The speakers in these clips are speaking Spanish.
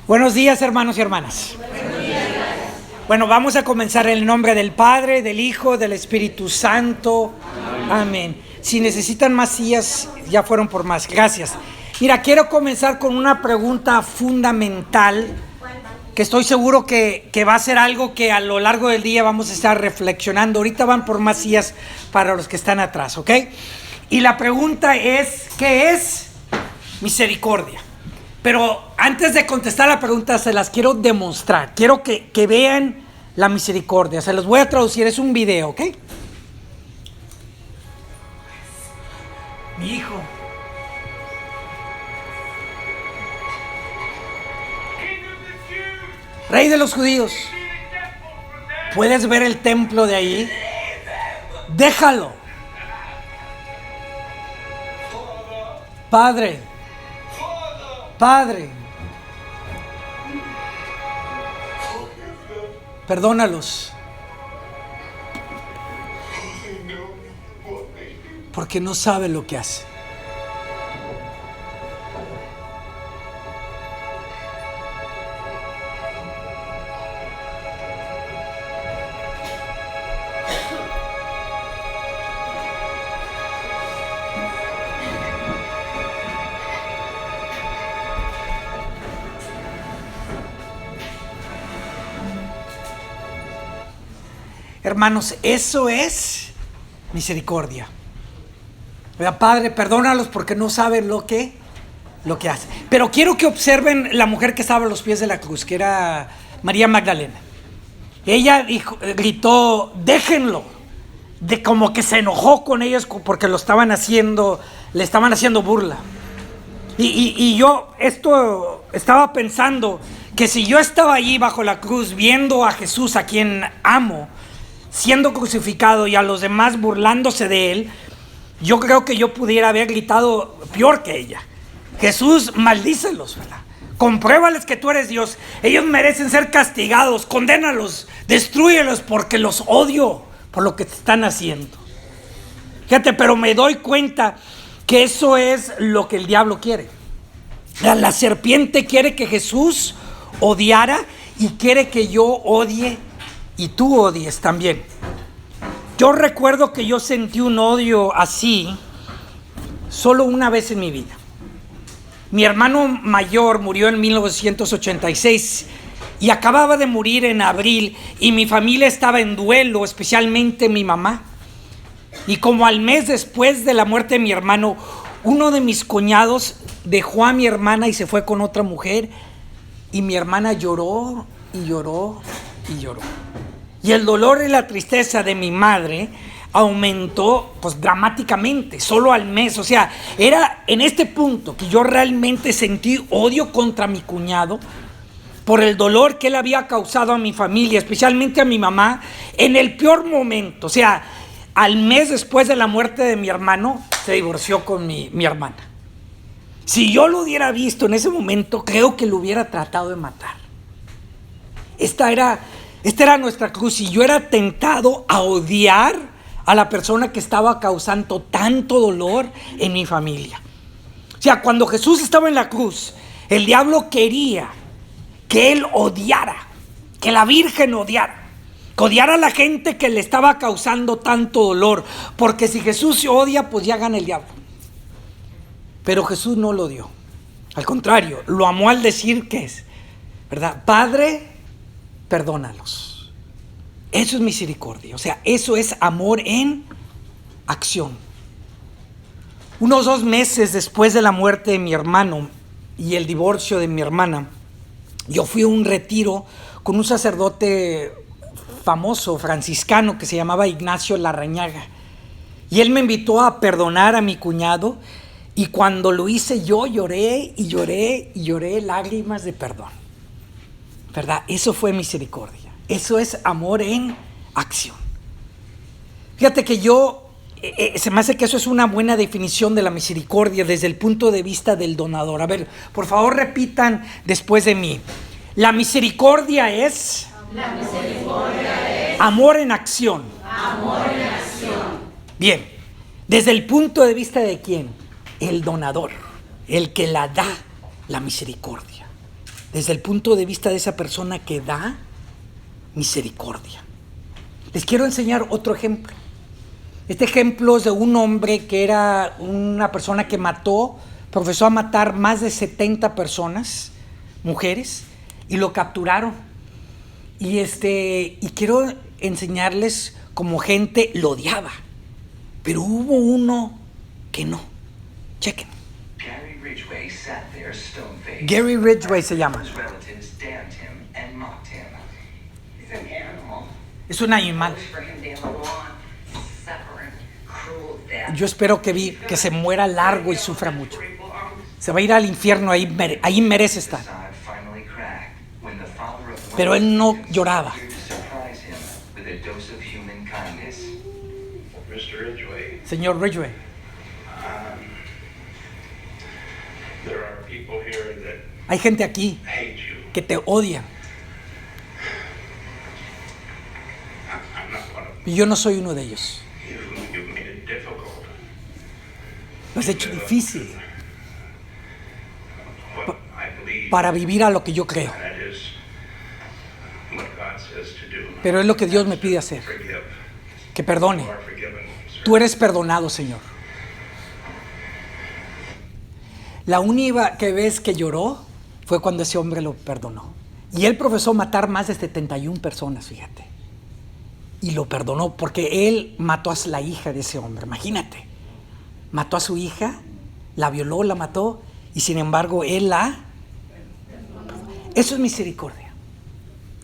Buenos días, hermanos y hermanas. Bueno, vamos a comenzar en el nombre del Padre, del Hijo, del Espíritu Santo. Amén. Si necesitan más sillas, ya fueron por más. Gracias. Mira, quiero comenzar con una pregunta fundamental que estoy seguro que va a ser algo que a lo largo del día vamos a estar reflexionando. Ahorita van por más sillas para los que están atrás, ¿ok? Y la pregunta es, ¿qué es misericordia? Pero antes de contestar la pregunta, se las quiero demostrar. Quiero que vean la misericordia. Se los voy a traducir, es un video, ¿ok? Mi hijo. Rey de los judíos. ¿Puedes ver el templo de ahí? Déjalo. Padre. Padre, perdónalos, porque no sabe lo que hace. Hermanos, eso es misericordia. Padre, perdónalos porque no saben lo que hace. Pero quiero que observen la mujer que estaba a los pies de la cruz, que era María Magdalena. Ella gritó, déjenlo. Como que se enojó con ellos porque le estaban haciendo burla. Y yo estaba pensando que si yo estaba allí bajo la cruz viendo a Jesús, a quien amo, siendo crucificado y a los demás burlándose de él, yo creo que yo pudiera haber gritado peor que ella. Jesús, maldícelos, ¿verdad? Compruébales que tú eres Dios. Ellos merecen ser castigados, condénalos, destrúyelos porque los odio por lo que están haciendo. Fíjate, pero me doy cuenta que eso es lo que el diablo quiere. La serpiente quiere que Jesús odiara y quiere que yo odie y tú odies también. Yo recuerdo que yo sentí un odio así solo una vez en mi vida. Mi hermano mayor murió en 1986 y acababa de morir en abril y mi familia estaba en duelo, especialmente mi mamá. Y como al mes después de la muerte de mi hermano, uno de mis cuñados dejó a mi hermana y se fue con otra mujer y mi hermana lloró y lloró y lloró. Y el dolor y la tristeza de mi madre aumentó pues dramáticamente, solo al mes. O sea, era en este punto que yo realmente sentí odio contra mi cuñado por el dolor que él había causado a mi familia, especialmente a mi mamá, en el peor momento. O sea, al mes después de la muerte de mi hermano, se divorció con mi hermana. Si yo lo hubiera visto en ese momento, creo que lo hubiera tratado de matar. Esta era nuestra cruz y yo era tentado a odiar a la persona que estaba causando tanto dolor en mi familia. O sea, cuando Jesús estaba en la cruz, el diablo quería que él odiara, que la Virgen odiara, que odiara a la gente que le estaba causando tanto dolor, porque si Jesús se odia, pues ya gana el diablo. Pero Jesús no lo odió, al contrario, lo amó al decir que es, ¿verdad? Padre, perdónalos. Eso es misericordia, o sea, eso es amor en acción. Unos 2 meses después de la muerte de mi hermano y el divorcio de mi hermana, yo fui a un retiro con un sacerdote famoso franciscano que se llamaba Ignacio Larrañaga. Y él me invitó a perdonar a mi cuñado y cuando lo hice yo lloré y lloré y lloré lágrimas de perdón. ¿Verdad? Eso fue misericordia. Eso es amor en acción. Fíjate que se me hace que eso es una buena definición de la misericordia desde el punto de vista del donador. A ver, por favor repitan después de mí. La misericordia es amor en acción. Amor en acción. Bien, desde el punto de vista de ¿quién? El donador, el que la da la misericordia. desde el punto de vista de esa persona que da misericordia. Les quiero enseñar otro ejemplo. Este ejemplo es de un hombre que era una persona que profesó a matar más de 70 personas, mujeres, y lo capturaron. Y quiero enseñarles cómo gente lo odiaba, pero hubo uno que no. Chequen. Gary Ridgway sat there stone-faced. Gary Ridgway se llama. His relatives damned him and mocked him. He's an animal. Es un animal. Wish for him to have a long, suffering, cruel death. Yo espero que se muera largo y sufra mucho. Se va a ir al infierno, ahí merece estar. The side finally cracked when the father of Pero él no lloraba. appeared to surprise him with a dose of human kindness. Mr. Ridgway, Señor Ridgway, there are people here that hay gente aquí hate you. que te odia. I'm not one of them. Y yo no soy uno de ellos. You've made it difficult. Lo has hecho difícil What I believe, para vivir a lo que yo creo. that is what God says to do. Pero es lo que Dios me pide hacer. Forgive. Que perdone. You are forgiven, sir. Tú eres perdonado, Señor. La única vez que lloró fue cuando ese hombre lo perdonó. Y él profesó matar más de 71 personas, fíjate. Y lo perdonó porque él mató a la hija de ese hombre. Imagínate. Mató a su hija, la violó, la mató, y sin embargo él la... Eso es misericordia.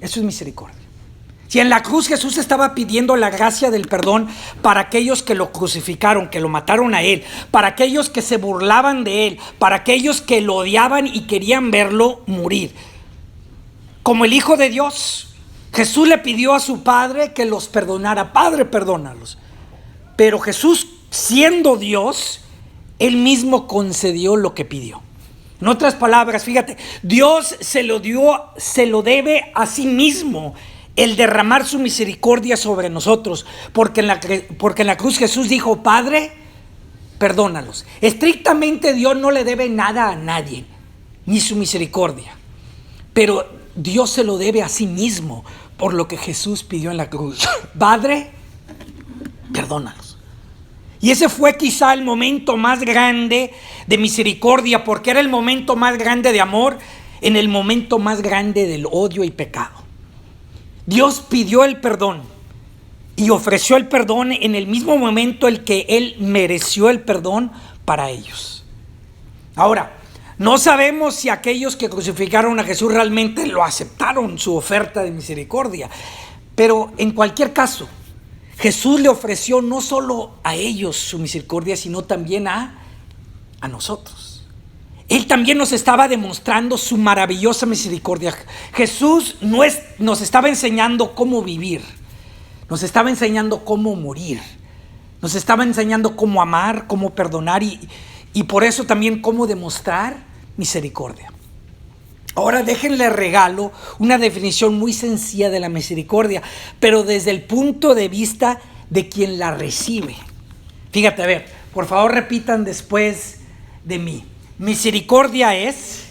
Eso es misericordia. Si en la cruz Jesús estaba pidiendo la gracia del perdón para aquellos que lo crucificaron, que lo mataron a él, para aquellos que se burlaban de él, para aquellos que lo odiaban y querían verlo morir. Como el Hijo de Dios, Jesús le pidió a su Padre que los perdonara. Padre, perdónalos. Pero Jesús, siendo Dios, él mismo concedió lo que pidió. En otras palabras, fíjate, Dios se lo debe a sí mismo el derramar su misericordia sobre nosotros, porque en la cruz Jesús dijo: Padre, perdónalos. Estrictamente Dios no le debe nada a nadie, ni su misericordia, pero Dios se lo debe a sí mismo por lo que Jesús pidió en la cruz. Padre, perdónalos. Y ese fue quizá el momento más grande de misericordia, porque era el momento más grande de amor en el momento más grande del odio y pecado. Dios pidió el perdón y ofreció el perdón en el mismo momento en que Él mereció el perdón para ellos. Ahora, no sabemos si aquellos que crucificaron a Jesús realmente lo aceptaron, su oferta de misericordia, pero en cualquier caso, Jesús le ofreció no solo a ellos su misericordia, sino también a nosotros. Él también nos estaba demostrando su maravillosa misericordia. Jesús nos estaba enseñando cómo vivir, nos estaba enseñando cómo morir, nos estaba enseñando cómo amar, cómo perdonar y por eso también cómo demostrar misericordia. Ahora déjenle regalo una definición muy sencilla de la misericordia, pero desde el punto de vista de quien la recibe. Fíjate, a ver, por favor repitan después de mí. Misericordia es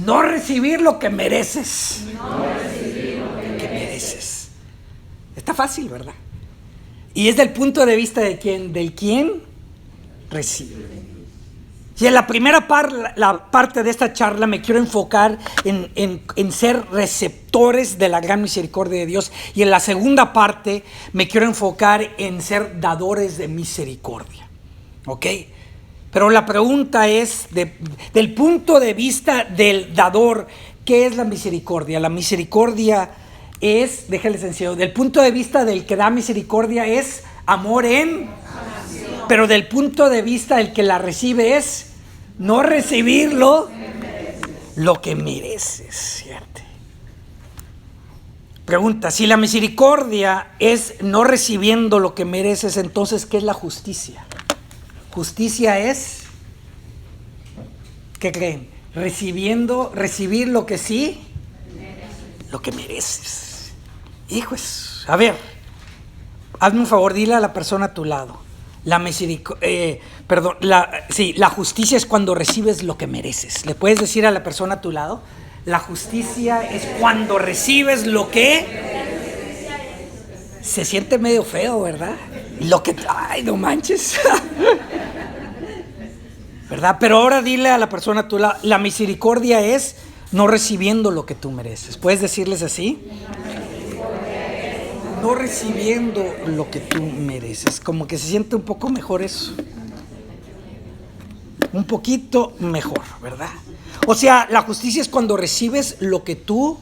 no recibir lo que mereces. Mereces. Está fácil, ¿verdad? Y es del punto de vista de quien recibe. Y en la primera parte de esta charla me quiero enfocar en ser receptores de la gran misericordia de Dios. Y en la segunda parte me quiero enfocar en ser dadores de misericordia. ¿Ok? Pero la pregunta es, del punto de vista del dador, ¿qué es la misericordia? La misericordia es, déjale sencillo, del punto de vista del que da misericordia es amor en... Pero del punto de vista del que la recibe es no recibir lo que mereces, ¿cierto? Pregunta, si la misericordia es no recibiendo lo que mereces, entonces ¿qué es la justicia? Justicia es, ¿qué creen? Recibir lo que sí, lo que mereces. Hijos, a ver, hazme un favor, dile a la persona a tu lado. La la justicia es cuando recibes lo que mereces. ¿Le puedes decir a la persona a tu lado? La justicia es cuando recibes lo que... Se siente medio feo, ¿verdad? Lo que... Ay, no manches. ¿Verdad? Pero ahora dile a la persona a tu lado, la misericordia es no recibiendo lo que tú mereces. ¿Puedes decirles así? No recibiendo lo que tú mereces. Como que se siente un poco mejor eso. Un poquito mejor, ¿verdad? O sea, la justicia es cuando recibes lo que tú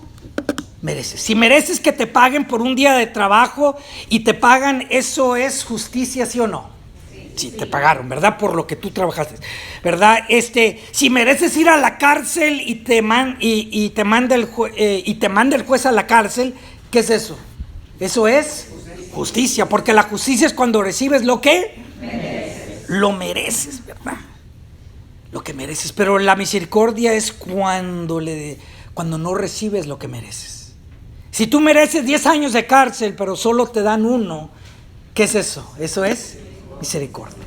mereces. Si mereces que te paguen por un día de trabajo y te pagan, ¿eso es justicia, sí o no? Sí, te pagaron, ¿verdad? Por lo que tú trabajaste, ¿verdad? Si mereces ir a la cárcel y te manda el juez a la cárcel, ¿qué es eso? Eso es justicia, porque la justicia es cuando recibes lo que lo mereces, ¿verdad? Lo que mereces, pero la misericordia es cuando no recibes lo que mereces. Si tú mereces 10 años de cárcel, pero solo te dan 1, ¿qué es eso? Eso es misericordia.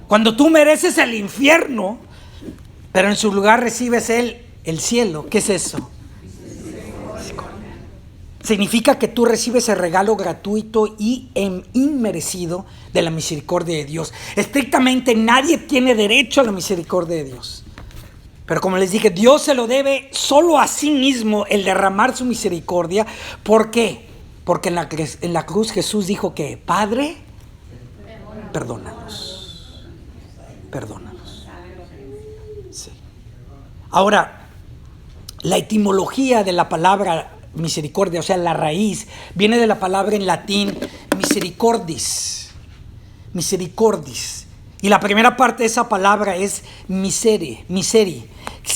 Cuando tú mereces el infierno, pero en su lugar recibes el cielo, ¿qué es eso? Misericordia. Significa que tú recibes el regalo gratuito y inmerecido de la misericordia de Dios. Estrictamente nadie tiene derecho a la misericordia de Dios. Pero como les dije, Dios se lo debe solo a sí mismo el derramar su misericordia. ¿Por qué? Porque en la cruz Jesús dijo que, Padre, perdónanos. Perdónanos. Sí. Ahora, la etimología de la palabra misericordia, o sea, la raíz, viene de la palabra en latín misericordis. Misericordis. Y la primera parte de esa palabra es miseri,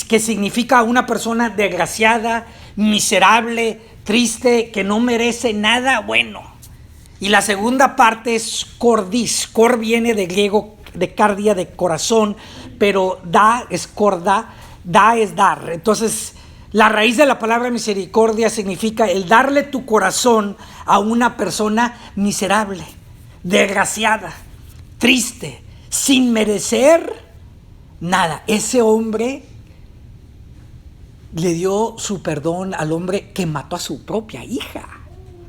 que significa una persona desgraciada, miserable, triste, que no merece nada bueno. Y la segunda parte es cordis. Cor viene de griego, de cardia, de corazón, pero da es corda, da es dar. Entonces, la raíz de la palabra misericordia significa el darle tu corazón a una persona miserable, desgraciada, triste, sin merecer nada. Ese hombre le dio su perdón al hombre que mató a su propia hija,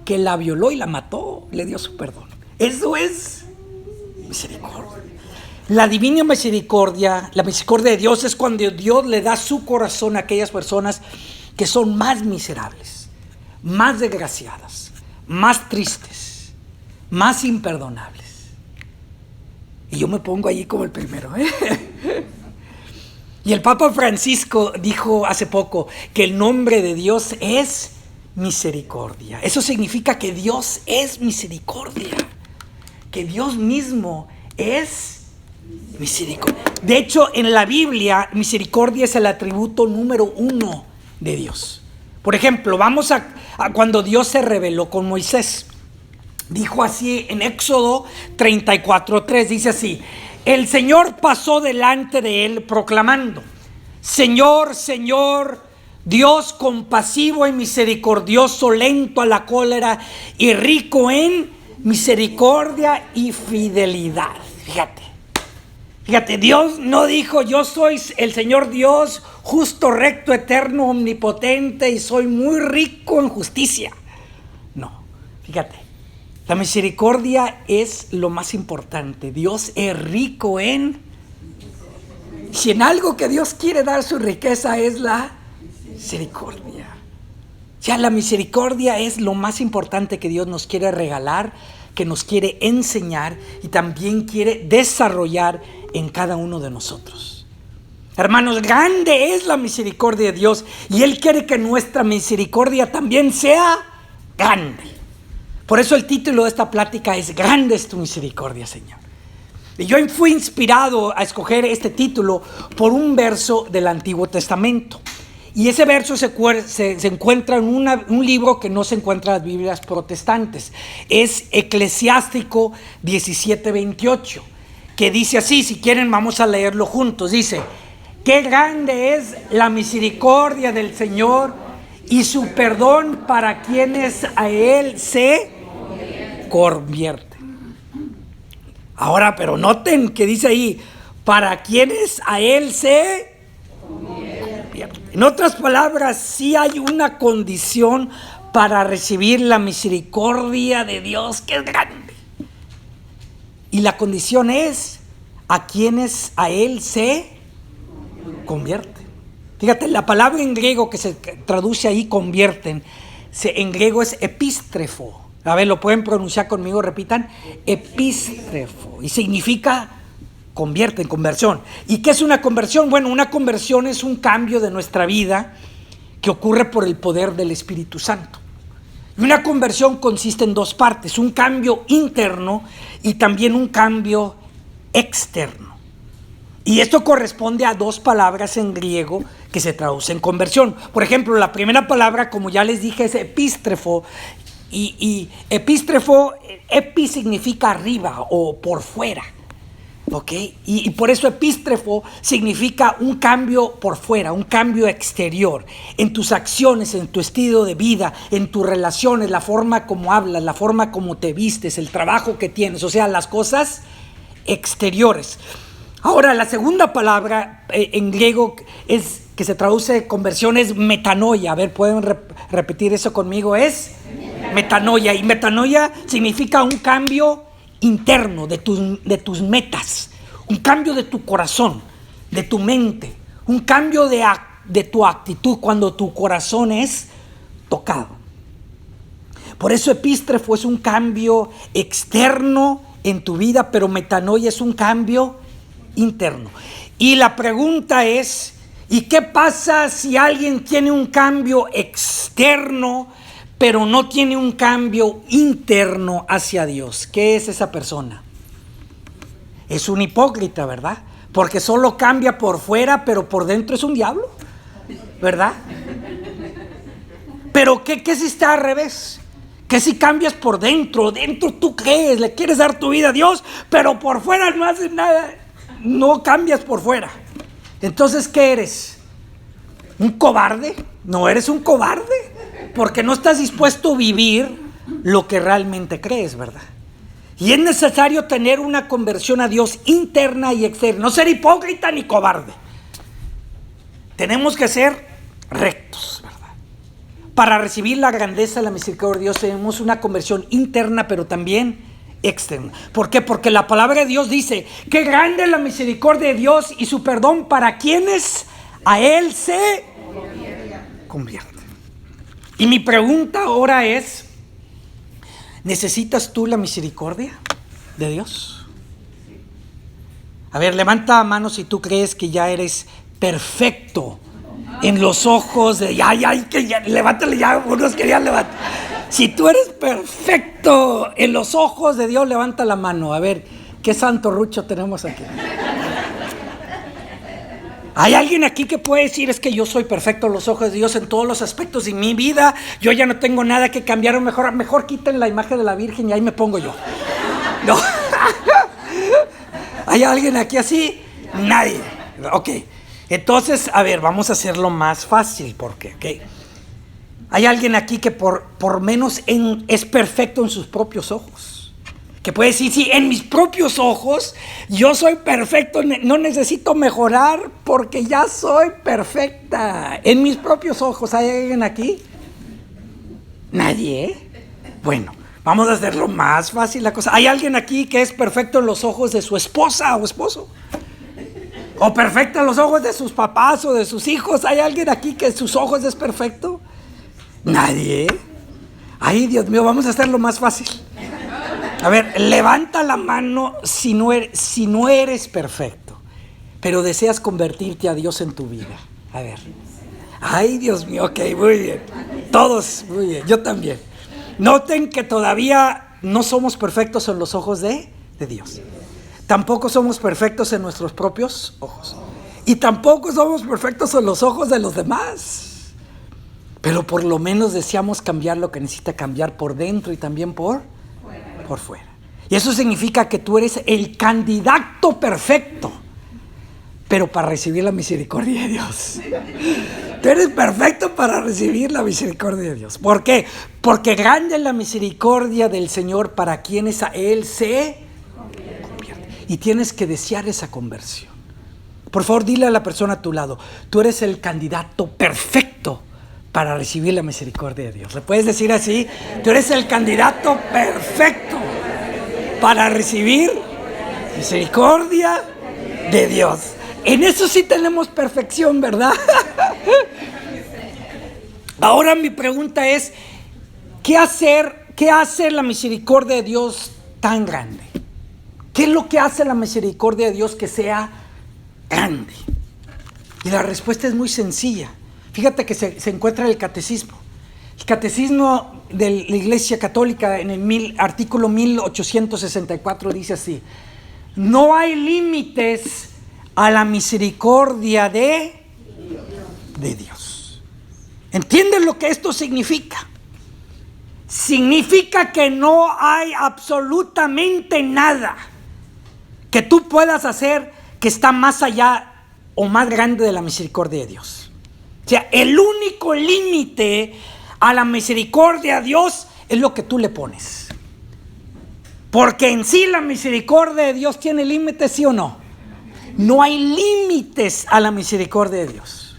que la violó y la mató, le dio su perdón. Eso es misericordia. La divina misericordia, la misericordia de Dios es cuando Dios le da su corazón a aquellas personas que son más miserables, más desgraciadas, más tristes, más imperdonables. Y yo me pongo allí como el primero, Y el Papa Francisco dijo hace poco que el nombre de Dios es misericordia. Eso significa que Dios es misericordia, que Dios mismo es misericordia. De hecho, en la Biblia, misericordia es el atributo número 1 de Dios. Por ejemplo, vamos a cuando Dios se reveló con Moisés. Dijo así en Éxodo 34:3, dice así: el Señor pasó delante de él proclamando: Señor, Señor, Dios compasivo y misericordioso, lento a la cólera y rico en misericordia y fidelidad. Fíjate, Dios no dijo: yo soy el Señor Dios, justo, recto, eterno, omnipotente y soy muy rico en justicia. No, fíjate. La misericordia es lo más importante. Dios es rico en... Si en algo que Dios quiere dar su riqueza es la misericordia. Ya la misericordia es lo más importante que Dios nos quiere regalar, que nos quiere enseñar y también quiere desarrollar en cada uno de nosotros. Hermanos, grande es la misericordia de Dios y Él quiere que nuestra misericordia también sea grande. Por eso el título de esta plática es Grande es tu misericordia, Señor. Y yo fui inspirado a escoger este título por un verso del Antiguo Testamento. Y ese verso se encuentra en un libro que no se encuentra en las Biblias protestantes. Es Eclesiástico 17:28, que dice así, si quieren vamos a leerlo juntos. Dice: qué grande es la misericordia del Señor y su perdón para quienes a Él se convierten. Ahora, pero noten que dice ahí, para quienes a Él se convierte. En otras palabras, sí hay una condición para recibir la misericordia de Dios, que es grande. Y la condición es a quienes a Él se convierte. Fíjate, la palabra en griego que se traduce ahí, convierten, en griego es epístrefo. A ver, lo pueden pronunciar conmigo, repitan, epístrefo. Y significa convierten, conversión. ¿Y qué es una conversión? Bueno, una conversión es un cambio de nuestra vida que ocurre por el poder del Espíritu Santo. Y una conversión consiste en dos partes, un cambio interno y también un cambio externo. Y esto corresponde a dos palabras en griego que se traducen conversión. Por ejemplo, la primera palabra, como ya les dije, es epístrefo. Y epístrefo, epi significa arriba o por fuera. ¿Ok? Y por eso epístrefo significa un cambio por fuera, un cambio exterior. En tus acciones, en tu estilo de vida, en tus relaciones, la forma como hablas, la forma como te vistes, el trabajo que tienes. O sea, las cosas exteriores. Ahora, la segunda palabra en griego es que se traduce conversión es metanoia. A ver, ¿pueden repetir eso conmigo? Es metanoia. Y metanoia significa un cambio interno de tus metas, un cambio de tu corazón, de tu mente, un cambio de tu actitud cuando tu corazón es tocado. Por eso epístrefo es un cambio externo en tu vida, pero metanoia es un cambio interno. Y la pregunta es, ¿y qué pasa si alguien tiene un cambio externo pero no tiene un cambio interno hacia Dios? ¿Qué es esa persona? Es un hipócrita, ¿verdad? Porque solo cambia por fuera, pero por dentro es un diablo, ¿verdad? Pero ¿qué si está al revés? ¿Qué si cambias por dentro? Dentro tú crees, le quieres dar tu vida a Dios, pero por fuera no haces nada, no cambias por fuera. Entonces, ¿qué eres? ¿Un cobarde? No eres un cobarde, porque no estás dispuesto a vivir lo que realmente crees, ¿verdad? Y es necesario tener una conversión a Dios interna y externa, no ser hipócrita ni cobarde. Tenemos que ser rectos, ¿verdad? Para recibir la grandeza de la misericordia de Dios tenemos una conversión interna, pero también externa. ¿Por qué? Porque la palabra de Dios dice que grande es la misericordia de Dios y su perdón para quienes a Él se convierten. Y mi pregunta ahora es, ¿necesitas tú la misericordia de Dios? A ver, levanta mano si tú crees que ya eres perfecto en los ojos de... levántale ya, unos querían levantar. Si tú eres perfecto en los ojos de Dios, levanta la mano. A ver, ¿qué santo rucho tenemos aquí? ¿Hay alguien aquí que puede decir es que yo soy perfecto en los ojos de Dios en todos los aspectos de mi vida? Yo ya no tengo nada que cambiar, o mejor quiten la imagen de la Virgen y ahí me pongo yo. No. ¿Hay alguien aquí así? Nadie. Ok. Entonces, a ver, vamos a hacerlo más fácil porque, ¿ok? ¿Hay alguien aquí que por menos es perfecto en sus propios ojos? Que puede decir, sí, en mis propios ojos yo soy perfecto, no necesito mejorar porque ya soy perfecta. En mis propios ojos, ¿hay alguien aquí? Nadie, ¿eh? Bueno, vamos a hacerlo más fácil la cosa. ¿Hay alguien aquí que es perfecto en los ojos de su esposa o esposo? ¿O perfecto en los ojos de sus papás o de sus hijos? ¿Hay alguien aquí que en sus ojos es perfecto? Nadie, ¿eh? Ay, Dios mío, vamos a hacerlo más fácil. A ver, levanta la mano si no eres perfecto, pero deseas convertirte a Dios en tu vida. A ver. Ay, Dios mío, ok, muy bien. Todos, muy bien, yo también. Noten que todavía no somos perfectos en los ojos de Dios. Tampoco somos perfectos en nuestros propios ojos. Y tampoco somos perfectos en los ojos de los demás. Pero por lo menos deseamos cambiar lo que necesita cambiar por dentro y también por fuera. Y eso significa que tú eres el candidato perfecto, pero para recibir la misericordia de Dios. Tú eres perfecto para recibir la misericordia de Dios. ¿Por qué? Porque grande es la misericordia del Señor para quienes a Él se convierten. y tienes que desear esa conversión. Por favor, dile a la persona a tu lado, tú eres el candidato perfecto para recibir la misericordia de Dios. ¿Le puedes decir así? Tú eres el candidato perfecto para recibir misericordia de Dios. En eso sí tenemos perfección, ¿verdad? Ahora mi pregunta es, ¿qué hace la misericordia de Dios tan grande? ¿Qué es lo que hace la misericordia de Dios que sea grande? Y la respuesta es muy sencilla. Fíjate que se encuentra en el catecismo. El catecismo de la Iglesia Católica en el artículo 1864 dice así: no hay límites a la misericordia de Dios. ¿Entiendes lo que esto significa? Significa que no hay absolutamente nada que tú puedas hacer que está más allá o más grande de la misericordia de Dios. O sea, el único límite a la misericordia de Dios es lo que tú le pones. Porque en sí la misericordia de Dios tiene límites, ¿sí o no? No hay límites a la misericordia de Dios.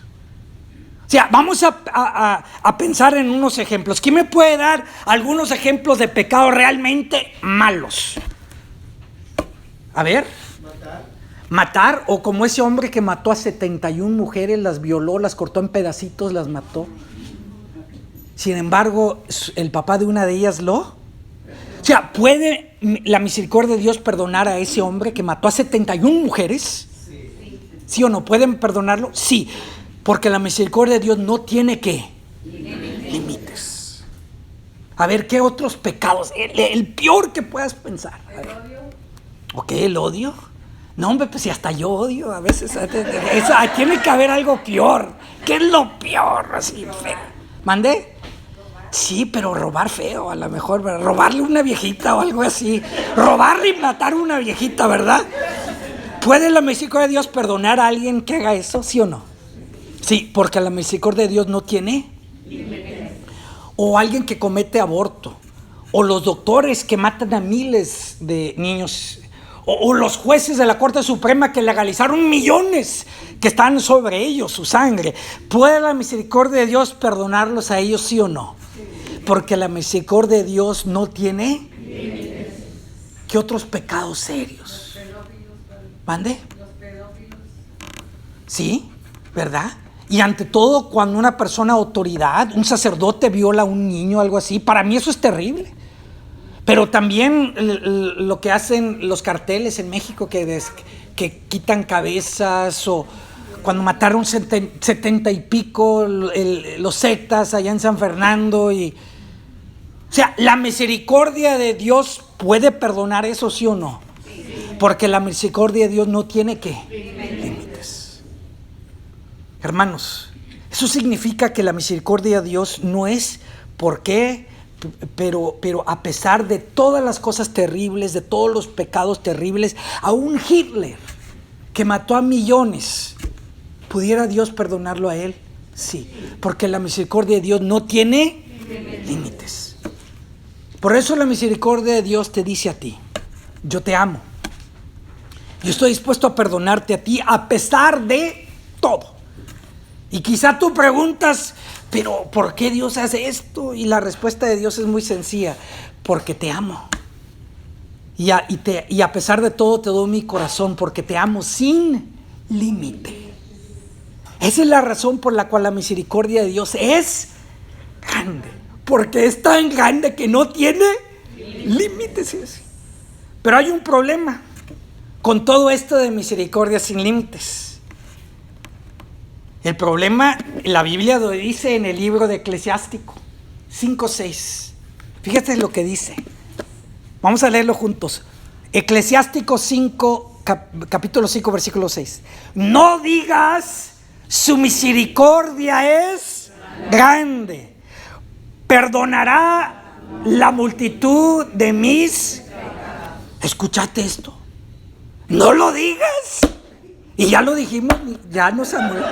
O sea, vamos a pensar en unos ejemplos. ¿Quién me puede dar algunos ejemplos de pecados realmente malos? A ver. Matar, o como ese hombre que mató a 71 mujeres, las violó, las cortó en pedacitos, las mató. Sin embargo, el papá de una de ellas O sea, ¿puede la misericordia de Dios perdonar a ese hombre que mató a 71 mujeres? ¿Sí o no? ¿Pueden perdonarlo? Sí, porque la misericordia de Dios no tiene ¿qué? Límites. A ver, ¿qué otros pecados? El peor que puedas pensar. ¿Ok? ¿El odio? No, hombre, pues si hasta yo odio a veces. Tiene que haber algo peor. ¿Qué es lo peor? Así, feo. ¿Mandé? Sí, pero robar feo, a lo mejor, ¿verdad? Robarle una viejita o algo así. Robarle y matar a una viejita, ¿verdad? ¿Puede la misericordia de Dios perdonar a alguien que haga eso? ¿Sí o no? Sí, porque la misericordia de Dios no tiene. O alguien que comete aborto. O los doctores que matan a miles de niños. O los jueces de la Corte Suprema que legalizaron millones que están sobre ellos, su sangre. ¿Puede la misericordia de Dios perdonarlos a ellos, sí o no? Porque la misericordia de Dios no tiene. ¿Qué otros pecados serios? ¿Mande? Sí, ¿verdad? Y ante todo, cuando una persona autoridad, un sacerdote viola a un niño, algo así, para mí eso es terrible. Pero también lo que hacen los carteles en México que quitan cabezas, o cuando mataron 70 y pico los Zetas allá en San Fernando. O sea, ¿la misericordia de Dios puede perdonar eso, sí o no? Porque la misericordia de Dios no tiene ¿qué? Límites. Hermanos, eso significa que la misericordia de Dios no es pero a pesar de todas las cosas terribles, de todos los pecados terribles, aún Hitler, que mató a millones, ¿pudiera Dios perdonarlo a él? Sí, porque la misericordia de Dios no tiene límites. Por eso la misericordia de Dios te dice a ti: yo te amo, yo estoy dispuesto a perdonarte a ti a pesar de todo. Y quizá tú preguntas, pero ¿por qué Dios hace esto? Y la respuesta de Dios es muy sencilla: porque te amo. Y a pesar de todo te doy mi corazón, porque te amo sin límite. Esa es la razón por la cual la misericordia de Dios es grande. Porque es tan grande que no tiene límites. Pero hay un problema con todo esto de misericordia sin límites. El problema, la Biblia lo dice en el libro de Eclesiástico 5:6. Fíjate lo que dice. Vamos a leerlo juntos. Eclesiástico 5, capítulo 5, versículo 6. No digas, su misericordia es grande. Perdonará la multitud de mis. Escúchate esto. No lo digas. Y ya lo dijimos, ya no, Samuel.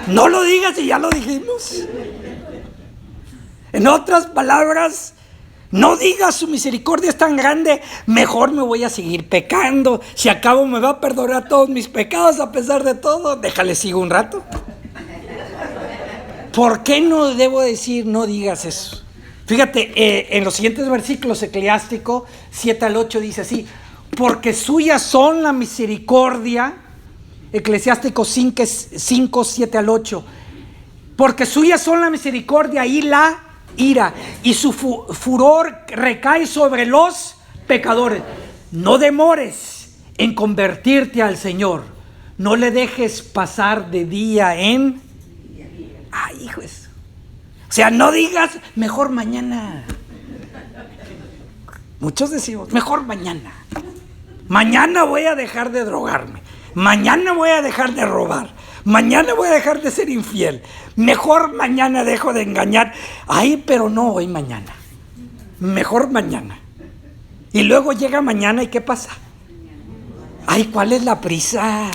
No lo digas y ya lo dijimos. En otras palabras, No digas su misericordia es tan grande, mejor me voy a seguir pecando. Si acabo me va a perdonar todos mis pecados a pesar de todo. Déjale sigo un rato. ¿Por qué no debo decir no digas eso? Fíjate, en los siguientes versículos, Eclesiástico 7 al 8 dice así: porque suyas son la misericordia. Eclesiástico 5, 7 al 8. Porque suyas son la misericordia y la ira, y su furor recae sobre los pecadores. No demores en convertirte al Señor. No le dejes pasar de día en... Ay, hijo eso. O sea, no digas mejor mañana. Muchos decimos mejor mañana. Mañana voy a dejar de drogarme. Mañana voy a dejar de robar. Mañana voy a dejar de ser infiel. Mejor mañana dejo de engañar. Ay, pero no hoy, mañana. Mejor mañana. Y luego llega mañana y ¿qué pasa? Ay, ¿cuál es la prisa?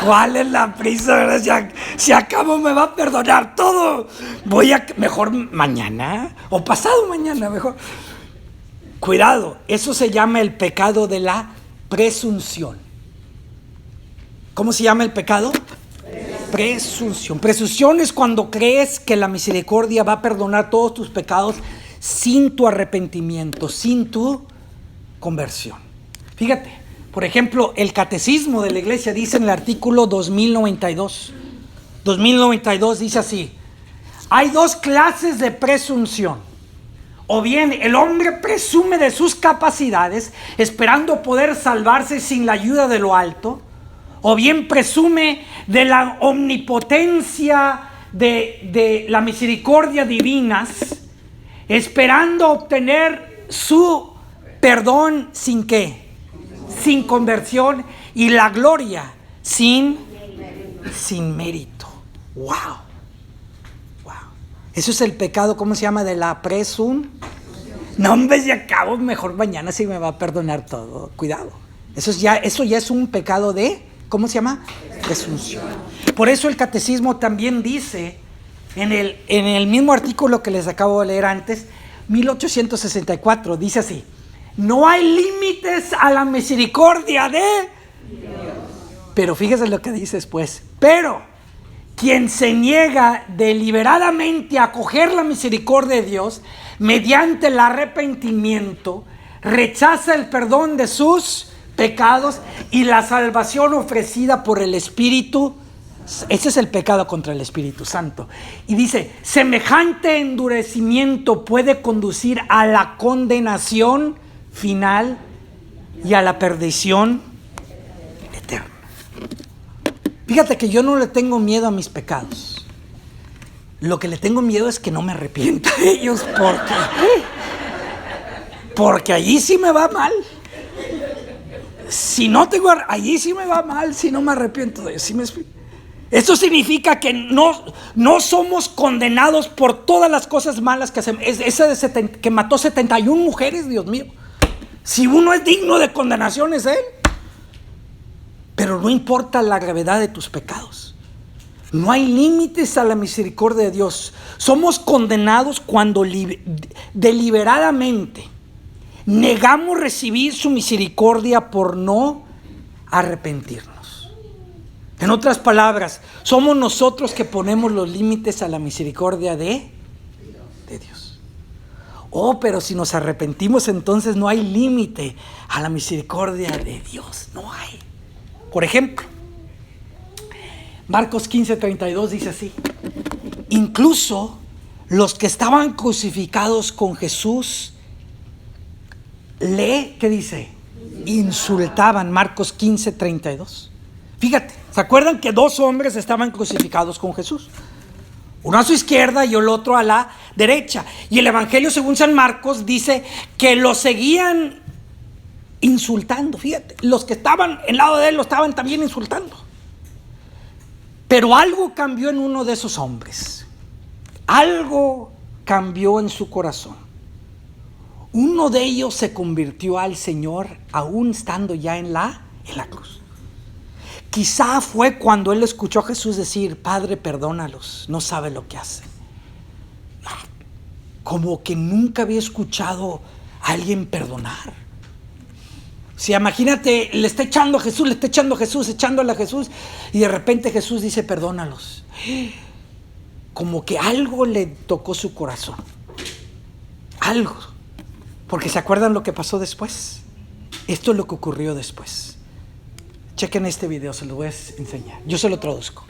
¿Cuál es la prisa? ¿Verdad? Si acabo me va a perdonar todo. Voy a... Mejor mañana o pasado mañana, mejor. Cuidado, eso se llama el pecado de la presunción. ¿Cómo se llama el pecado? Presunción. Presunción es cuando crees que la misericordia va a perdonar todos tus pecados sin tu arrepentimiento, sin tu conversión. Fíjate, por ejemplo, el catecismo de la iglesia dice en el artículo 2092. 2092 dice así: hay dos clases de presunción. O bien el hombre presume de sus capacidades, esperando poder salvarse sin la ayuda de lo alto. O bien presume de la omnipotencia de la misericordia divinas, esperando obtener su perdón sin ¿qué? Sin conversión, y la gloria sin mérito. ¡Wow! ¡Wow! Eso es el pecado, ¿cómo se llama? De la presunción. No, hombre, si acabo, mejor mañana si me va a perdonar todo. Cuidado. Eso ya es un pecado de... ¿Cómo se llama? Presunción. Por eso el catecismo también dice, en el mismo artículo que les acabo de leer antes, 1864, dice así: no hay límites a la misericordia de Dios. Pero fíjese lo que dice después: pero quien se niega deliberadamente a acoger la misericordia de Dios mediante el arrepentimiento, rechaza el perdón de sus pecados y la salvación ofrecida por el Espíritu. Ese es el pecado contra el Espíritu Santo. Y dice: semejante endurecimiento puede conducir a la condenación final y a la perdición eterna. Fíjate que yo no le tengo miedo a mis pecados. Lo que le tengo miedo es que no me arrepienta de ellos, porque allí sí me va mal. Si no tengo, allí sí me va mal, si no me arrepiento de ellos. ¿Sí me explico? Esto significa que no somos condenados por todas las cosas malas que hacemos. Ese que mató 71 mujeres, Dios mío. Si uno es digno de condenación es él. Pero no importa la gravedad de tus pecados. No hay límites a la misericordia de Dios. Somos condenados cuando deliberadamente negamos recibir su misericordia por no arrepentirnos. En otras palabras, somos nosotros que ponemos los límites a la misericordia de Dios. Oh, pero si nos arrepentimos, entonces no hay límite a la misericordia de Dios. No hay. Por ejemplo, Marcos 15:32 dice así: incluso los que estaban crucificados con Jesús ¿qué dice? Insultaban. Marcos 15:32. Fíjate, ¿se acuerdan que dos hombres estaban crucificados con Jesús? Uno a su izquierda y el otro a la derecha. Y el Evangelio según San Marcos dice que lo seguían insultando. Fíjate, los que estaban al lado de él lo estaban también insultando. Pero algo cambió en uno de esos hombres. Algo cambió en su corazón. Uno de ellos se convirtió al Señor aún estando ya en la cruz. Quizá fue cuando él escuchó a Jesús decir: Padre, perdónalos, no sabe lo que hacen. como que nunca había escuchado a alguien perdonar. O sea, imagínate, le está echando a Jesús, echándole a Jesús, y de repente Jesús dice, perdónalos. Como que algo le tocó su corazón. Algo. Porque ¿se acuerdan lo que pasó después? Esto es lo que ocurrió después. Chequen este video, se lo voy a enseñar. Yo se lo traduzco.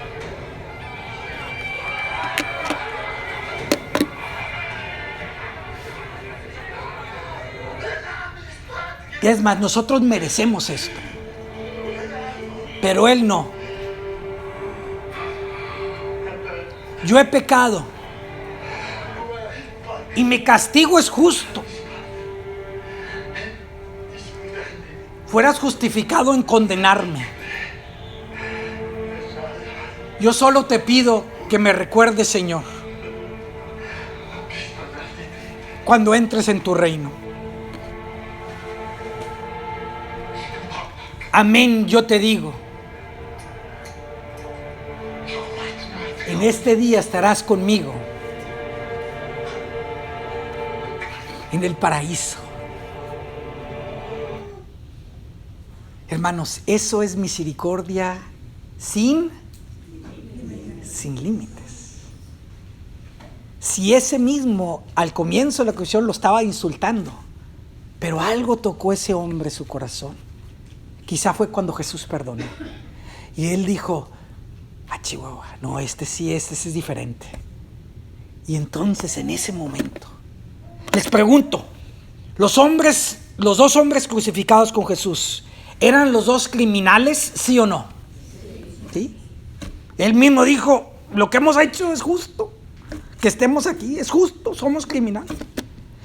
Y es más, nosotros merecemos esto. Pero él no. Yo he pecado. Y mi castigo es justo. Fueras justificado en condenarme. Yo solo te pido que me recuerdes, Señor, cuando entres en tu reino. Amén, yo te digo. En este día estarás conmigo en el paraíso. Hermanos, eso es misericordia sin límites. Si ese mismo al comienzo de la cuestión lo estaba insultando, pero algo tocó ese hombre su corazón. Quizá fue cuando Jesús perdonó. Y él dijo, Chihuahua, no, este sí es diferente. Y entonces en ese momento, les pregunto, los dos hombres crucificados con Jesús, ¿eran los dos criminales, sí o no? ¿Sí? Él mismo dijo, lo que hemos hecho es justo. Que estemos aquí es justo, somos criminales.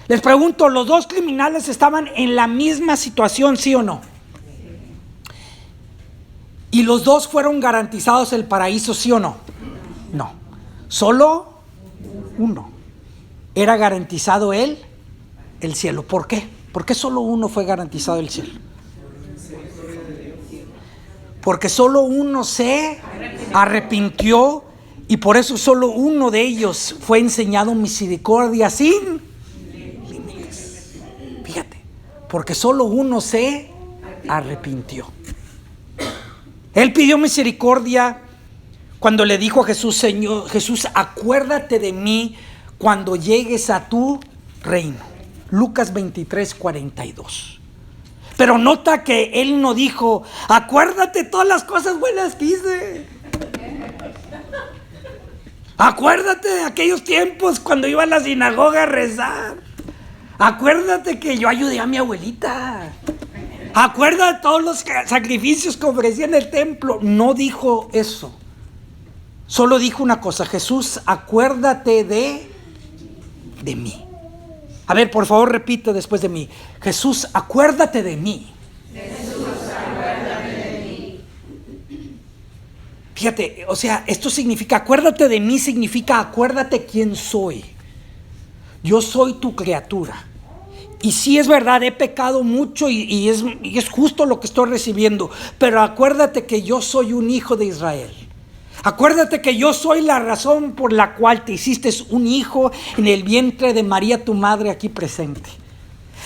Les pregunto, ¿los dos criminales estaban en la misma situación, sí o no? ¿Y los dos fueron garantizados el paraíso, sí o no? No. Solo uno era garantizado el cielo. ¿Por qué? ¿Por qué solo uno fue garantizado el cielo? Porque solo uno se arrepintió y por eso solo uno de ellos fue enseñado misericordia sin límites. Fíjate, porque solo uno se arrepintió. Él pidió misericordia cuando le dijo a Jesús, Señor, Jesús, acuérdate de mí cuando llegues a tu reino. Lucas 23:42. Pero nota que él no dijo, acuérdate todas las cosas buenas que hice. Acuérdate de aquellos tiempos cuando iba a la sinagoga a rezar. Acuérdate que yo ayudé a mi abuelita. Acuérdate de todos los sacrificios que ofrecía en el templo. No dijo eso. Solo dijo una cosa, Jesús, acuérdate de mí. A ver, por favor, repite después de mí. Jesús, acuérdate de mí. Jesús, acuérdate de mí. Fíjate, o sea, esto significa, acuérdate de mí, significa acuérdate quién soy. Yo soy tu criatura. Y sí es verdad, he pecado mucho y es justo lo que estoy recibiendo. Pero acuérdate que yo soy un hijo de Israel. Acuérdate que yo soy la razón por la cual te hiciste un hijo en el vientre de María, tu madre, aquí presente.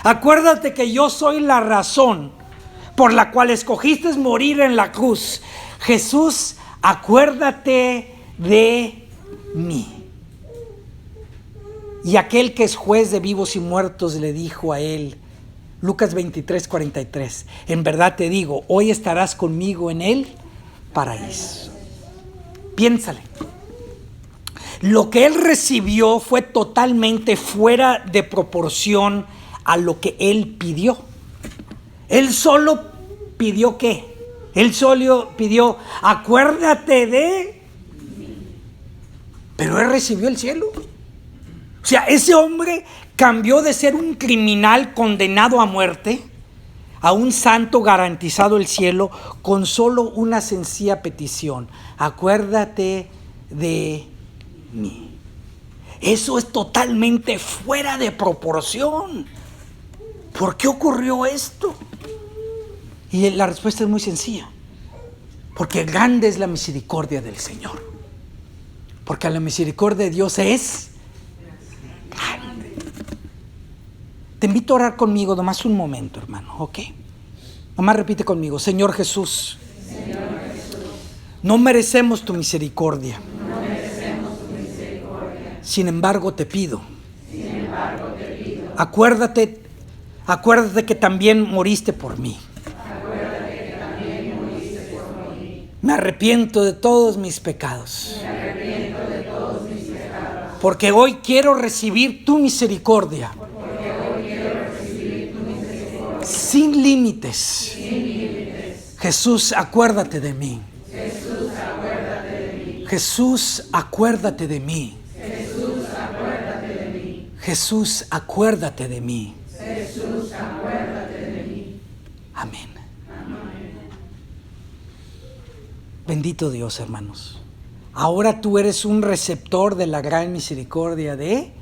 Acuérdate que yo soy la razón por la cual escogiste morir en la cruz. Jesús, acuérdate de mí. Y aquel que es juez de vivos y muertos le dijo a él, Lucas 23:43, en verdad te digo, hoy estarás conmigo en el paraíso. Piénsale. Lo que él recibió fue totalmente fuera de proporción a lo que él pidió. Él solo pidió ¿qué? Él solo pidió, acuérdate de... Pero él recibió el cielo. O sea, ese hombre cambió de ser un criminal condenado a muerte a un santo garantizado el cielo con solo una sencilla petición. Acuérdate de mí. Eso es totalmente fuera de proporción. ¿Por qué ocurrió esto? Y la respuesta es muy sencilla. Porque grande es la misericordia del Señor. Porque la misericordia de Dios es grande. te invito a orar conmigo nomás un momento, hermano, ¿ok? Nomás repite conmigo: Señor Jesús, no merecemos tu misericordia. Sin embargo, te pido. Acuérdate que también moriste por mí. Me arrepiento de todos mis pecados. Porque hoy quiero recibir tu misericordia. Sin límites. Jesús, acuérdate de mí. Jesús, acuérdate de mí. Jesús, acuérdate de mí. Amén. Bendito Dios, hermanos. Ahora tú eres un receptor de la gran misericordia de...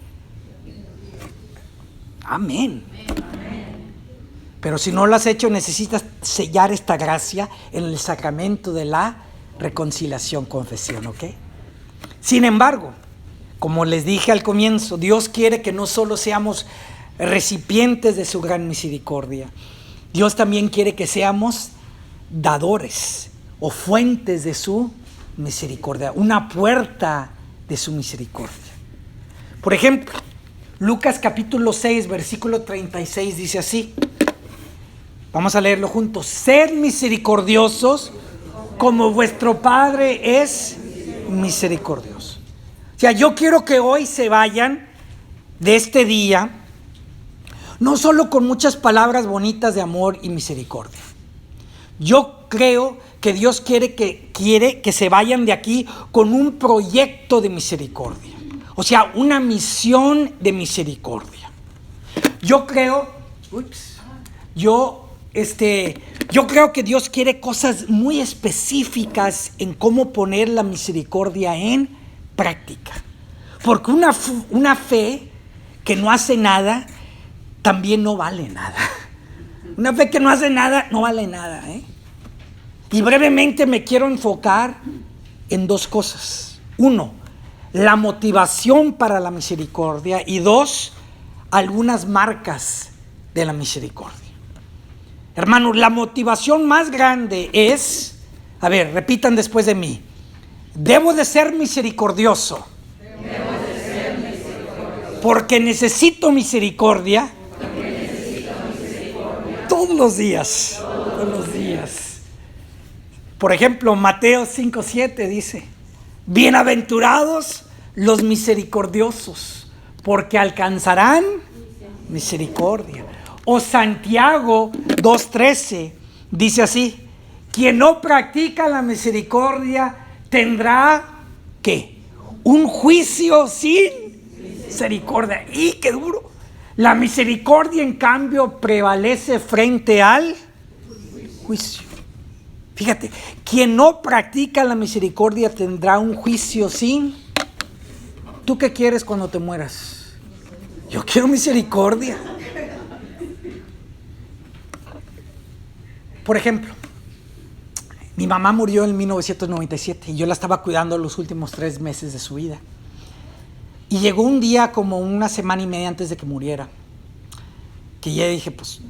Amén. Pero si no lo has hecho, necesitas sellar esta gracia en el sacramento de la reconciliación, confesión, ¿ok? Sin embargo, como les dije al comienzo, Dios quiere que no solo seamos recipientes de su gran misericordia. Dios también quiere que seamos dadores o fuentes de su misericordia, una puerta de su misericordia. Por ejemplo, Lucas capítulo 6, versículo 36 dice así. Vamos a leerlo juntos. Sed misericordiosos como vuestro Padre es misericordioso. O sea, yo quiero que hoy se vayan de este día no solo con muchas palabras bonitas de amor y misericordia. Yo creo que Dios quiere que se vayan de aquí con un proyecto de misericordia. O sea, una misión de misericordia. Yo creo que Dios quiere cosas muy específicas en cómo poner la misericordia en práctica. Porque una fe que no hace nada también no vale nada. Una fe que no hace nada no vale nada, ¿eh? Y brevemente me quiero enfocar en dos cosas. Uno, la motivación para la misericordia. Y dos, algunas marcas de la misericordia. Hermanos, la motivación más grande es, a ver, repitan después de mí. Debo de ser misericordioso. Porque necesito misericordia. Todos los días. Por ejemplo, Mateo 5:7 dice: bienaventurados los misericordiosos, porque alcanzarán misericordia. O Santiago 2:13 dice así: quien no practica la misericordia tendrá, ¿qué? Un juicio sin misericordia. ¡Y qué duro! La misericordia, en cambio, prevalece frente al juicio. Fíjate, quien no practica la misericordia tendrá un juicio sin... ¿Tú qué quieres cuando te mueras? Yo quiero misericordia. Por ejemplo, mi mamá murió en 1997 y yo la estaba cuidando los últimos 3 meses de su vida. Y llegó un día como una semana y media antes de que muriera, que ya dije, pues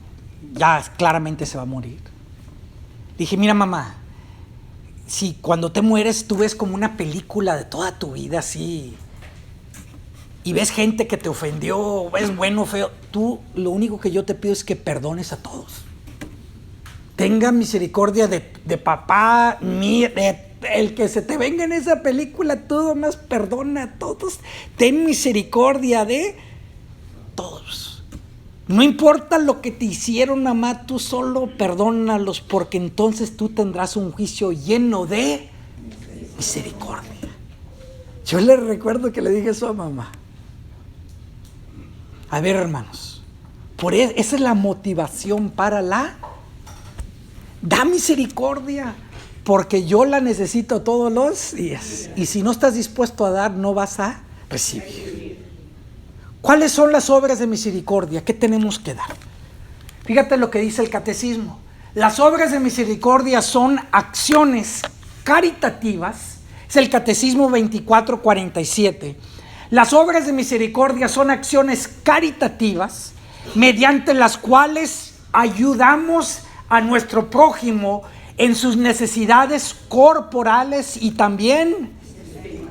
ya claramente se va a morir. Dije, mira mamá, si cuando te mueres tú ves como una película de toda tu vida así, y ves gente que te ofendió, ves bueno o feo, tú lo único que yo te pido es que perdones a todos. Tenga misericordia de papá, el que se te venga en esa película, todo más perdona a todos. Ten misericordia de todos. No importa lo que te hicieron, mamá, tú solo perdónalos, porque entonces tú tendrás un juicio lleno de misericordia. Yo le recuerdo que le dije eso a mamá. A ver, hermanos, esa es la motivación para da misericordia, porque yo la necesito todos los días. Y si no estás dispuesto a dar, no vas a recibir. ¿Cuáles son las obras de misericordia? ¿Qué tenemos que dar? Fíjate lo que dice el catecismo. Las obras de misericordia son acciones caritativas. Es el catecismo 2447. Las obras de misericordia son acciones caritativas mediante las cuales ayudamos a nuestro prójimo en sus necesidades corporales y también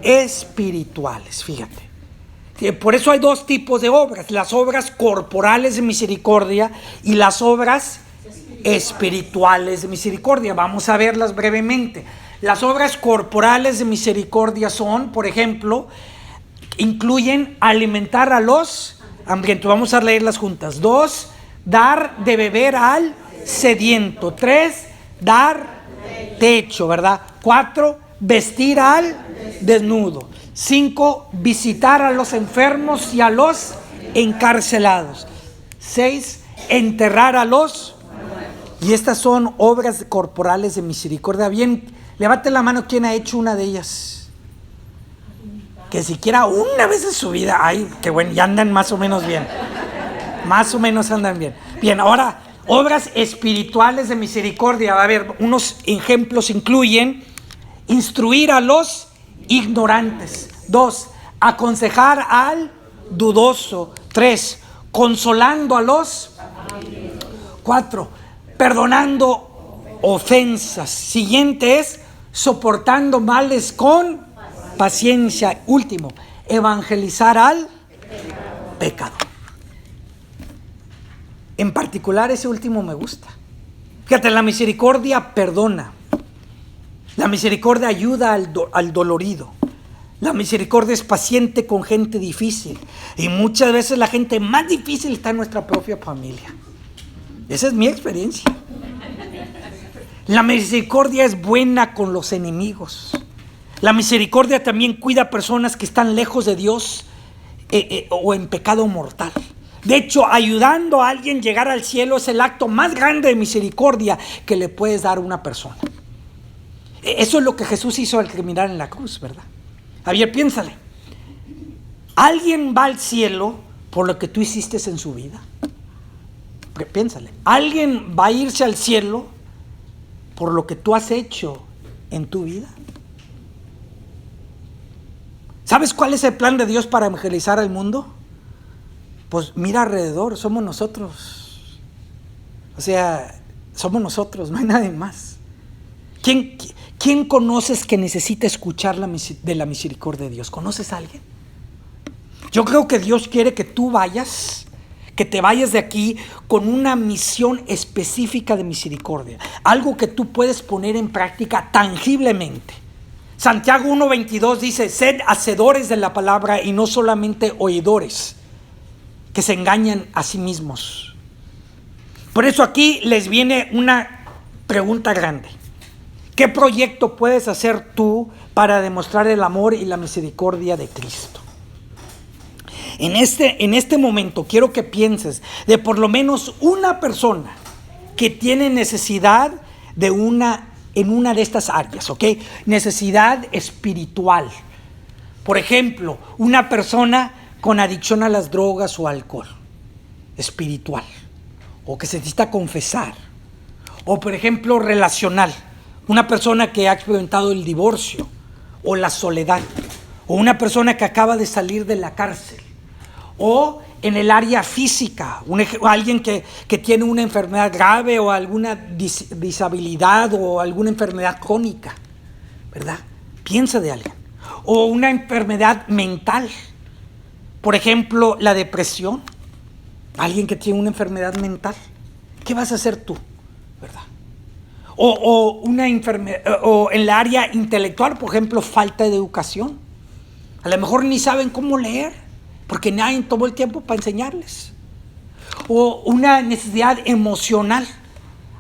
espirituales. Fíjate. Por eso hay dos tipos de obras: las obras corporales de misericordia y las obras espirituales de misericordia. Vamos a verlas brevemente. Las obras corporales de misericordia son, por ejemplo, incluyen alimentar a los hambrientos. Vamos a leerlas juntas. 2, dar de beber al sediento. 3, dar techo, ¿verdad? 4, vestir al desnudo. 5, visitar a los enfermos y a los encarcelados. 6, enterrar a los... Y estas son obras corporales de misericordia. Bien, levante la mano quien ha hecho una de ellas. Que siquiera una vez en su vida, ay, qué bueno, ya andan más o menos bien. Más o menos andan bien. Bien, ahora, obras espirituales de misericordia. Va a haber unos ejemplos, incluyen instruir a los ignorantes. 2, aconsejar al dudoso. 3, consolando a los... 4, perdonando ofensas. Siguiente es soportando males con paciencia. Último, evangelizar al pecado. En particular ese último me gusta. Fíjate, la misericordia perdona. La misericordia ayuda al dolorido. La misericordia es paciente con gente difícil. Y muchas veces la gente más difícil está en nuestra propia familia. Esa es mi experiencia. La misericordia es buena con los enemigos. La misericordia también cuida a personas que están lejos de Dios o en pecado mortal. De hecho, ayudando a alguien a llegar al cielo es el acto más grande de misericordia que le puedes dar a una persona. Eso es lo que Jesús hizo al terminar en la cruz, ¿verdad? Javier, piénsale. ¿Alguien va al cielo por lo que tú hiciste en su vida? Piénsale. ¿Alguien va a irse al cielo por lo que tú has hecho en tu vida? ¿Sabes cuál es el plan de Dios para evangelizar al mundo? Pues mira alrededor, somos nosotros. O sea, somos nosotros, no hay nadie más. ¿Quién conoces que necesita escuchar de la misericordia de Dios? ¿Conoces a alguien? Yo creo que Dios quiere que tú vayas, que te vayas de aquí con una misión específica de misericordia. Algo que tú puedes poner en práctica tangiblemente. Santiago 1:22 dice: sed hacedores de la palabra y no solamente oidores, que se engañan a sí mismos. Por eso aquí les viene una pregunta grande. ¿Qué proyecto puedes hacer tú para demostrar el amor y la misericordia de Cristo? En este momento quiero que pienses de por lo menos una persona que tiene necesidad en una de estas áreas, ¿ok? Necesidad espiritual. Por ejemplo, una persona con adicción a las drogas o alcohol, espiritual, o que se necesita confesar. O por ejemplo, relacional. Una persona que ha experimentado el divorcio o la soledad, o una persona que acaba de salir de la cárcel, o en el área física, alguien que tiene una enfermedad grave o alguna disabilidad o alguna enfermedad crónica, ¿verdad? Piensa de alguien. O una enfermedad mental, por ejemplo, la depresión. Alguien que tiene una enfermedad mental, ¿qué vas a hacer tú, verdad? O una enfermedad, o en la área intelectual, por ejemplo, falta de educación. A lo mejor ni saben cómo leer, porque nadie tomó el tiempo para enseñarles. O una necesidad emocional,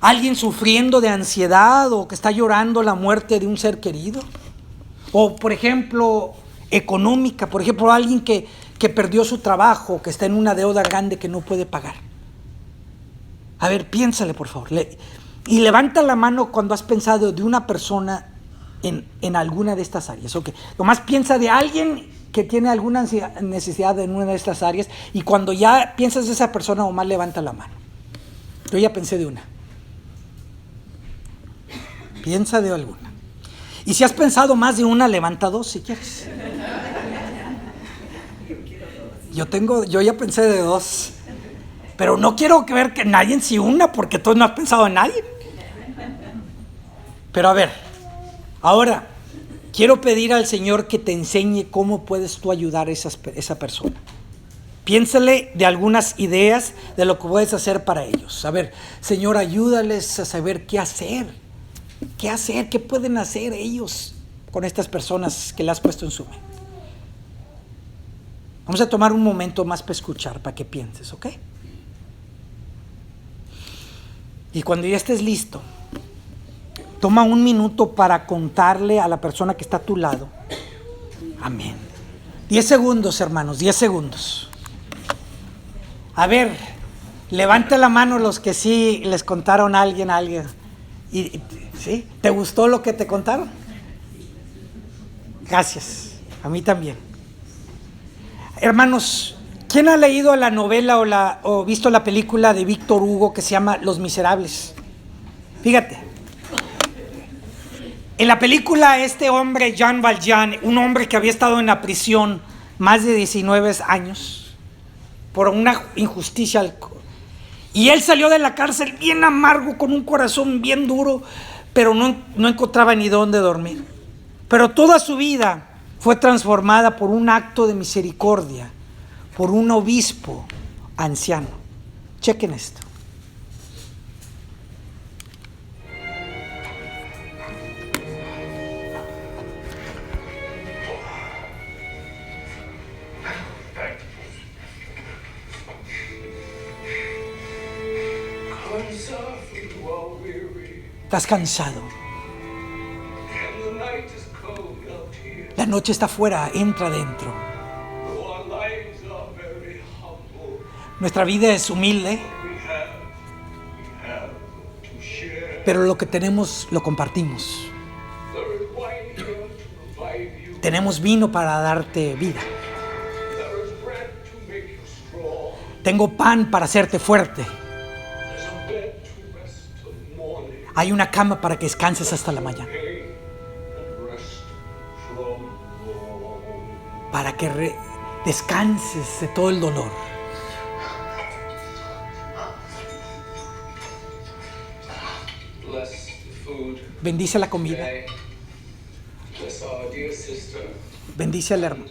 alguien sufriendo de ansiedad o que está llorando la muerte de un ser querido. O por ejemplo, económica, por ejemplo, alguien que perdió su trabajo, que está en una deuda grande que no puede pagar. A ver, piénsale por favor. Y levanta la mano cuando has pensado de una persona en alguna de estas áreas. Okay. Nomás piensa de alguien que tiene alguna necesidad en una de estas áreas, y cuando ya piensas de esa persona, nomás levanta la mano. Yo ya pensé de una. Piensa de alguna. Y si has pensado más de una, levanta dos si quieres. Yo ya pensé de dos. Pero no quiero ver que nadie se una porque tú no has pensado en nadie. Pero a ver, ahora quiero pedir al Señor que te enseñe cómo puedes tú ayudar a esa persona. Piénsale de algunas ideas de lo que puedes hacer para ellos. A ver, Señor, ayúdales a saber qué hacer. ¿Qué hacer? ¿Qué pueden hacer ellos con estas personas que le has puesto en su mente? Vamos a tomar un momento más para escuchar, para que pienses, ¿ok? Y cuando ya estés listo, toma un minuto para contarle a la persona que está a tu lado. Amén. 10 segundos, hermanos, 10 segundos. A ver, levanta la mano los que sí les contaron a alguien. ¿Sí? ¿Te gustó lo que te contaron? Gracias, a mí también. Hermanos, ¿quién ha leído la novela o visto la película de Víctor Hugo que se llama Los Miserables? Fíjate. En la película este hombre, Jean Valjean, un hombre que había estado en la prisión más de 19 años por una injusticia, y él salió de la cárcel bien amargo, con un corazón bien duro, pero no encontraba ni dónde dormir. Pero toda su vida fue transformada por un acto de misericordia, por un obispo anciano. Chequen esto. Estás cansado. La noche está afuera, entra dentro. Nuestra vida es humilde, pero lo que tenemos lo compartimos. Tenemos vino para darte vida. Tengo pan para hacerte fuerte. Hay una cama para que descanses hasta la mañana. Para que descanses de todo el dolor. Bendice la comida. Bendice al hermano.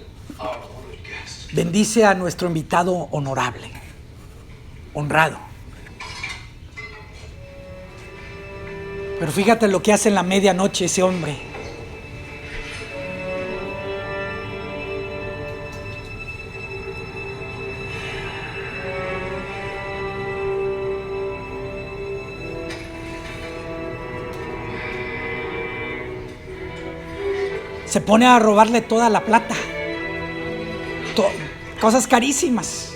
Bendice a nuestro invitado honorable, honrado. Pero fíjate lo que hace en la medianoche ese hombre. Se pone a robarle toda la plata. Cosas carísimas.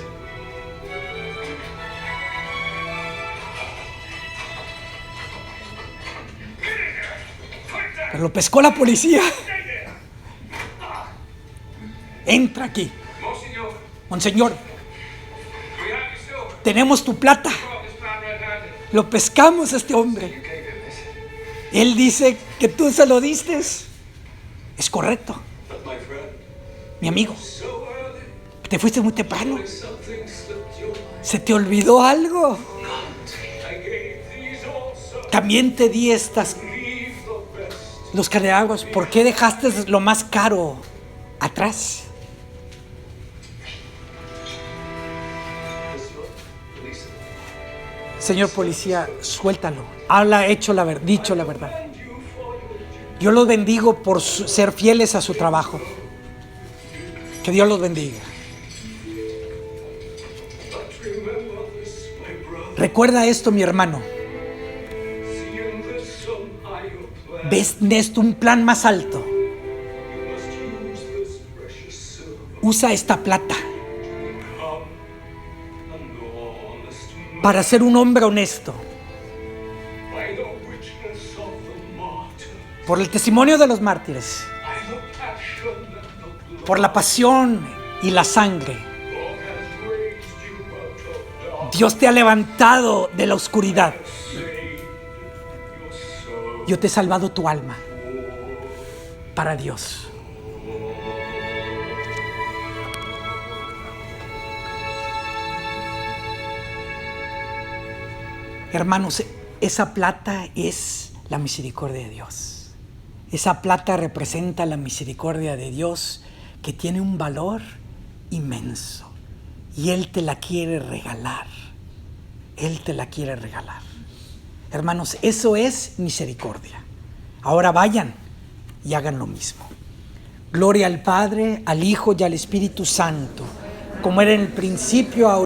Pero lo pescó la policía. Entra aquí. Monseñor, tenemos tu plata. Lo pescamos a este hombre. Él dice que tú se lo diste. Es correcto. Mi amigo, te fuiste muy temprano. ¿Se te olvidó algo? También te di los candelabros. ¿Por qué dejaste lo más caro atrás? Señor policía, suéltalo. Dicho la verdad. Yo los bendigo por ser fieles a su trabajo. Que Dios los bendiga. Recuerda esto, mi hermano. ¿Ves esto un plan más alto? Usa esta plata para ser un hombre honesto. Por el testimonio de los mártires, por la pasión y la sangre, Dios te ha levantado de la oscuridad. Yo te he salvado tu alma para Dios. Hermanos, esa plata es la misericordia de Dios. Esa plata representa la misericordia de Dios que tiene un valor inmenso. Y Él te la quiere regalar. Él te la quiere regalar. Hermanos, eso es misericordia. Ahora vayan y hagan lo mismo. Gloria al Padre, al Hijo y al Espíritu Santo, como era en el principio, ahora